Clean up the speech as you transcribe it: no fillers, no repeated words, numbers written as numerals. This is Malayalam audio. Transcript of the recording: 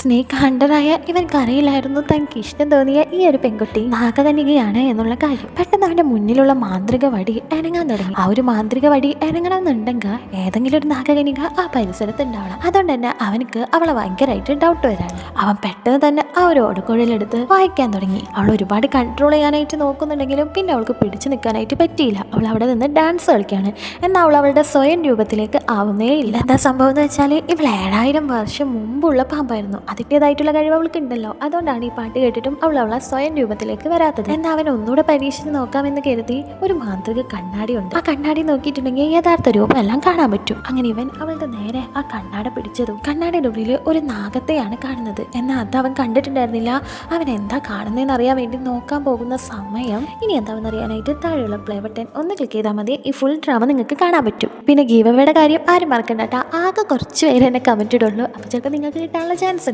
സ്നേക്ക് ഹണ്ടറായ ഇവൻക്കറിയില്ലായിരുന്നു തനിക്ക് ഇഷ്ടം തോന്നിയ ഈ ഒരു പെൺകുട്ടി നാഗകന്യകയാണ് എന്നുള്ള കാര്യം. പെട്ടെന്ന് അവന്റെ മുന്നിലുള്ള മാന്ത്രിക വടി ഇറങ്ങാൻ തുടങ്ങി. ആ ഒരു മാന്ത്രിക വടി ഇറങ്ങണമെന്നുണ്ടെങ്കിൽ ഏതെങ്കിലും ഒരു നാഗകന്യക ആ പരിസരത്ത് ഉണ്ടാവണം. അതുകൊണ്ട് തന്നെ അവനക്ക് അവളെ ഭയങ്കരമായിട്ട് ഡൗട്ട് വരാണ്. അവൻ പെട്ടെന്ന് തന്നെ ആ ഒരു ഓടക്കുഴലെടുത്ത് വായിക്കാൻ തുടങ്ങി. അവൾ ഒരുപാട് കൺട്രോൾ ചെയ്യാനായിട്ട് നോക്കുന്നുണ്ടെങ്കിലും പിന്നെ അവൾക്ക് പിടിച്ചു നിൽക്കാനായിട്ട് പറ്റിയില്ല. അവൾ അവിടെ നിന്ന് ഡാൻസ് കളിക്കുകയാണ്. എന്നാൽ അവൾ അവളുടെ സ്വയം രൂപത്തിലേക്ക് ആവുന്നേ ഇല്ല. എന്താ സംഭവം എന്ന് വെച്ചാൽ ഇവൾ 7000 വർഷം മുമ്പുള്ള പാമ്പായിരുന്നു. അതിൻ്റെതായിട്ടുള്ള കഴിവ് അവൾക്ക് ഉണ്ടല്ലോ. അതുകൊണ്ടാണ് ഈ പാട്ട് കേട്ടിട്ടും അവളെ സ്വയം രൂപത്തിലേക്ക് വരാത്തത്. എന്നാൽ അവൻ ഒന്നുകൂടെ പരീക്ഷിച്ച് നോക്കാമെന്ന് കരുതി ഒരു മാന്ത്രിക കണ്ണാടിയുണ്ട്. ആ കണ്ണാടി നോക്കിയിട്ടുണ്ടെങ്കിൽ യഥാർത്ഥ രൂപം എല്ലാം കാണാൻ പറ്റും. അങ്ങനെ ഇവൻ അവളുടെ നേരെ ആ കണ്ണാട പിടിച്ചതും കണ്ണാടിയുടെ ഉള്ളിൽ ഒരു നാഗത്തെയാണ് കാണുന്നത്. എന്നാൽ അത് അവൻ കണ്ടിട്ടുണ്ടായിരുന്നില്ല. അവൻ എന്താ കാണുന്നതെന്ന് അറിയാൻ വേണ്ടി നോക്കാൻ പോകുന്ന സമയം ഇനി എന്താണെന്ന് അറിയാനായിട്ട് താഴെയുള്ള പ്ലേ ബട്ടൺ ഒന്ന് ക്ലിക്ക് ചെയ്താൽ മതി. ഈ ഫുൾ ഡ്രാമ നിങ്ങൾക്ക് കാണാൻ പറ്റും. പിന്നെ ഗീവ് അവയുടെ കാര്യം ആരും മറക്കണ്ട കേട്ടോ. ആകെ കുറച്ച് പേര് എന്നെ കമന്റ് ഇടുള്ളൂ. അപ്പോൾ ചിലപ്പോൾ നിങ്ങൾക്ക് കിട്ടാനുള്ള ചാൻസ്